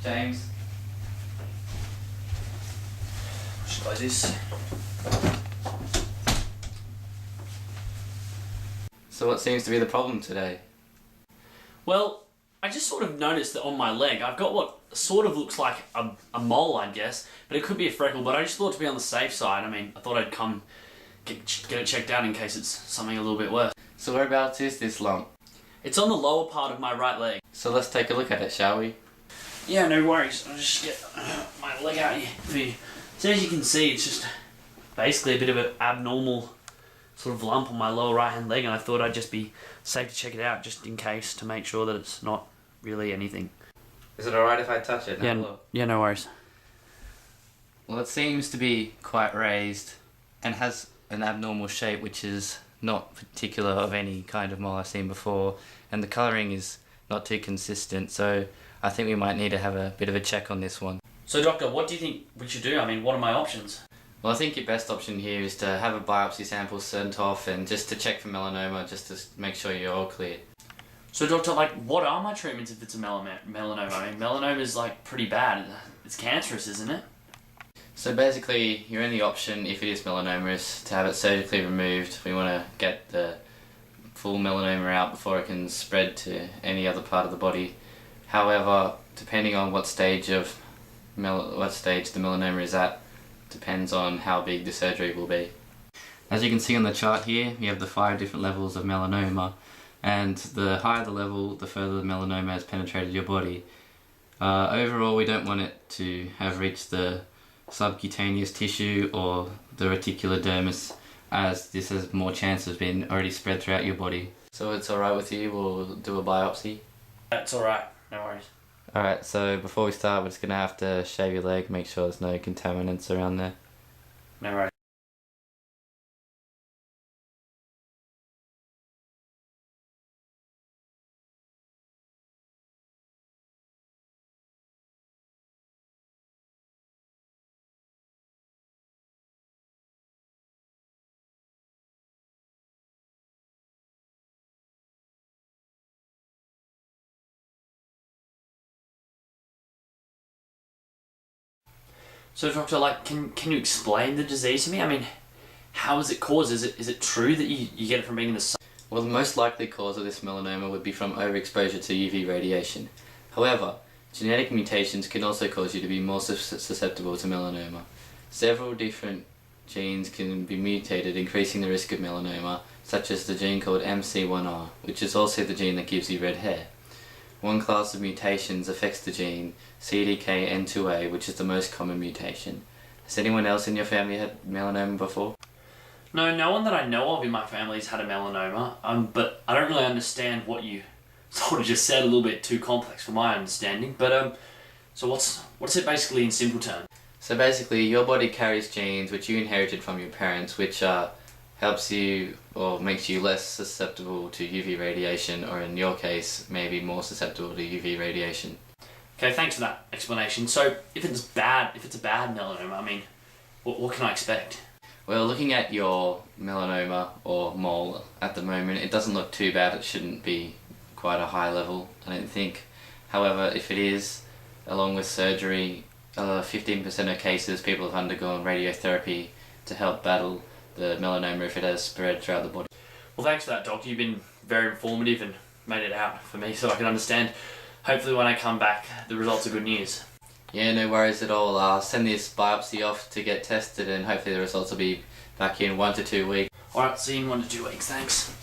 James. Just close this. So what seems to be the problem today? Well, I just sort of noticed that on my leg I've got what sort of looks like a mole, I guess, but it could be a freckle, but I just thought to be on the safe side. I mean, I thought I'd come get it checked out in case it's something a little bit worse. So whereabouts is this lump? It's on the lower part of my right leg. So let's take a look at it, shall we? Yeah, no worries. I'll just get my leg out here for you. So as you can see, it's just basically a bit of an abnormal sort of lump on my lower right hand leg, and I thought I'd just be safe to check it out just in case, to make sure that it's not really anything. Is it alright if I touch it? Yeah, no worries. Well, it seems to be quite raised and has an abnormal shape which is not particular of any kind of mole I've seen before, and the colouring is not too consistent, so I think we might need to have a bit of a check on this one. So doctor, what do you think we should do? I mean, what are my options? Well, I think your best option here is to have a biopsy sample sent off and just to check for melanoma, just to make sure you're all clear. So doctor, like, what are my treatments if it's a melanoma? I mean, melanoma is like pretty bad. It's cancerous, isn't it? So basically, your only option if it is melanoma is to have it surgically removed. We want to get the full melanoma out before it can spread to any other part of the body. However, depending on what stage the melanoma is at, depends on how big the surgery will be. As you can see on the chart here, we have the 5 different levels of melanoma, and the higher the level, the further the melanoma has penetrated your body. Overall, we don't want it to have reached the subcutaneous tissue or the reticular dermis, as this has more chance of being already spread throughout your body. So it's alright with you, we'll do a biopsy? That's alright, no worries. Alright, so before we start, we're just going to have to shave your leg, make sure there's no contaminants around there. No worries. So doctor, like, can you explain the disease to me? I mean, how is it caused? Is it true that you get it from being in the sun? Well, the most likely cause of this melanoma would be from overexposure to UV radiation. However, genetic mutations can also cause you to be more susceptible to melanoma. Several different genes can be mutated, increasing the risk of melanoma, such as the gene called MC1R, which is also the gene that gives you red hair. One class of mutations affects the gene CDKN2A, which is the most common mutation. Has anyone else in your family had melanoma before? No, no one that I know of in my family has had a melanoma, but I don't really understand what you sort of just said, a little bit too complex for my understanding, but so what's it basically in simple terms? So basically, your body carries genes which you inherited from your parents, which helps you or makes you less susceptible to UV radiation, or in your case, maybe more susceptible to UV radiation. Okay, thanks for that explanation. So if it's a bad melanoma, I mean, what can I expect? Well, looking at your melanoma or mole at the moment, it doesn't look too bad. It shouldn't be quite a high level, I don't think. However, if it is, along with surgery, 15% of cases people have undergone radiotherapy to help battle the melanoma if it has spread throughout the body. Well, thanks for that, doctor. You've been very informative and made it out for me so I can understand. Hopefully when I come back, the results are good news. Yeah, no worries at all. I'll send this biopsy off to get tested, and hopefully the results will be back in 1 to 2 weeks. Alright, see you in 1 to 2 weeks, thanks.